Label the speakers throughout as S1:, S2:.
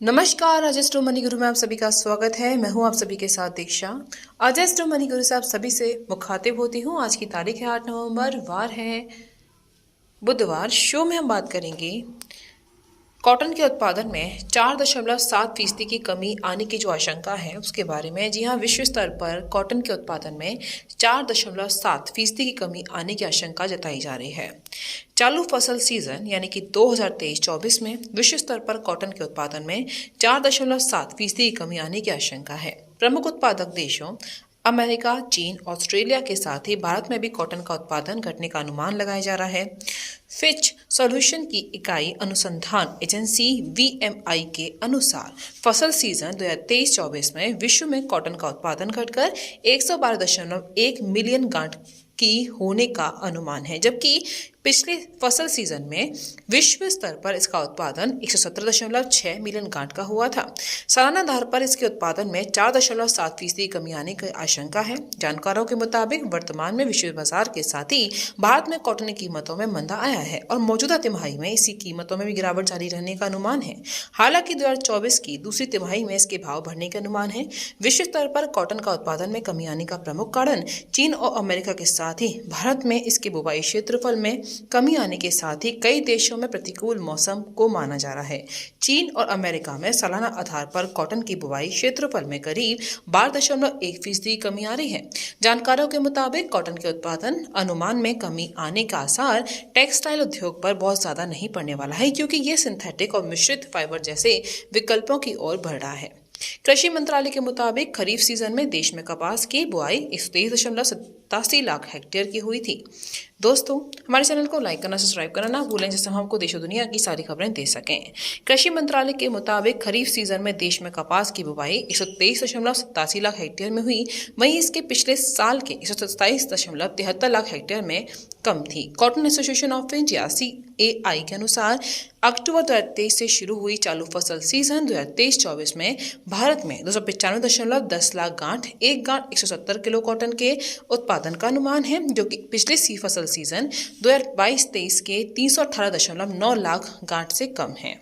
S1: नमस्कार, आज astro money गुरु में आप सभी का स्वागत है। मैं हूं आप सभी के साथ दीक्षा। आज एस्ट्रो मनी गुरु से आप सभी से मुखातिब होती हूं। आज की तारीख है 8 नवंबर, वार है बुधवार। शो में हम बात करेंगे कॉटन के उत्पादन में 4.7% की कमी आने की जो आशंका है उसके बारे में। जी हाँ, विश्व स्तर पर कॉटन के उत्पादन में 4.7% की कमी आने की आशंका जताई जा रही है। चालू फसल सीजन यानी कि 2023-24 में विश्व स्तर पर कॉटन के उत्पादन में 4.7% की कमी आने की आशंका है। प्रमुख उत्पादक देशों अमेरिका, चीन, ऑस्ट्रेलिया के साथ ही भारत में भी कॉटन का उत्पादन घटने का अनुमान लगाया जा रहा है। फिच सॉल्यूशन की इकाई अनुसंधान एजेंसी VMI के अनुसार फसल सीजन 2023-24 में विश्व में कॉटन का उत्पादन घटकर 112.1 मिलियन गांठ की होने का अनुमान है, जबकि पिछले फसल सीजन में विश्व स्तर पर इसका उत्पादन 117.6 मिलियन गांठ का हुआ था। सालाना आधार पर इसके उत्पादन में 4.7% की कमी आने की आशंका है। जानकारों के मुताबिक वर्तमान में विश्व बाजार के साथ ही भारत में कॉटन की कीमतों में मंदा आया है और मौजूदा तिमाही में इसी कीमतों में भी गिरावट जारी रहने का अनुमान है। हालांकि 2024 की दूसरी तिमाही में इसके भाव बढ़ने का अनुमान है। विश्व स्तर पर कॉटन का उत्पादन में कमी आने का प्रमुख कारण चीन और अमेरिका के साथ ही भारत में इसके बुवाई क्षेत्रफल में कमी आने के साथ ही कई देशों में प्रतिकूल मौसम को माना जा रहा है। चीन और अमेरिका में सालाना आधार पर कॉटन की बुवाई क्षेत्रफल में करीब 12.1% की कमी आ रही है। जानकारों के मुताबिक कॉटन के उत्पादन अनुमान में कमी आने का आसार टेक्सटाइल उद्योग पर बहुत ज्यादा नहीं पड़ने वाला है, क्योंकि ये सिंथेटिक और मिश्रित फाइबर जैसे विकल्पों की ओर बढ़ रहा है। कृषि मंत्रालय के मुताबिक खरीफ सीजन में देश में कपास की बुआई 123.87 लाख हेक्टेयर की हुई थी। दोस्तों, हमारे चैनल को लाइक करना, सब्सक्राइब करना ना भूलें, जिससे हम आपको देश और दुनिया की सारी खबरें दे सकें। कृषि मंत्रालय के मुताबिक खरीफ सीजन में देश में कपास की बुवाई 123.87 लाख हेक्टेयर में हुई, वहीं इसके पिछले साल के 127.73 लाख हेक्टेयर में कम थी। Cotton association of India CAI के अनुसार अक्टूबर 2023 से शुरू हुई चालू फसल सीजन 2023-24 में भारत में 295.10 लाख गांठ, एक गांठ 170 किलो कॉटन के उत्पादन का अनुमान है, जो कि पिछले फसल सीजन 2022-23 के 318.9 लाख गांठ से कम है।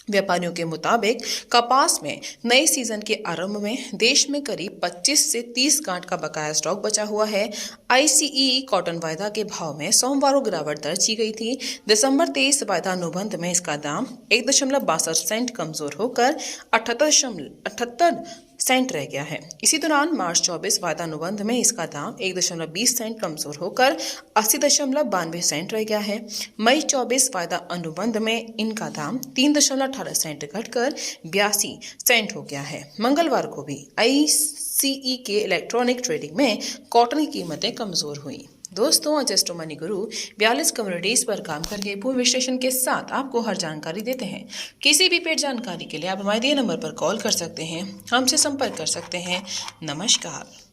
S1: व्यापारियों के मुताबिक कपास में नए सीजन के आरंभ में देश में करीब 25 से 30 गांठ का बकाया स्टॉक बचा हुआ है। ICE कॉटन वायदा के भाव में सोमवार को गिरावट दर्ज की गई थी। दिसंबर 23 वायदा अनुबंध में इसका दाम 1.62 सेंट कमजोर होकर 78 सेंट रह गया है। इसी दौरान मार्च 24 वायदा अनुबंध में इसका दाम 1.20 सेंट कमजोर होकर 80.92 सेंट रह गया है। मई 24 वायदा अनुबंध में इनका दाम 3.18 सेंट घटकर 82 सेंट हो गया है। मंगलवार को भी ICE के इलेक्ट्रॉनिक ट्रेडिंग में कॉटन की कीमतें कमजोर हुई। दोस्तों, आज एस्ट्रो मनी गुरु 42 कम्युनिटीज पर काम करके पूर्ण विश्लेषण के साथ आपको हर जानकारी देते हैं। किसी भी पेड जानकारी के लिए आप हमारे दिए नंबर पर कॉल कर सकते हैं, हमसे संपर्क कर सकते हैं। नमस्कार।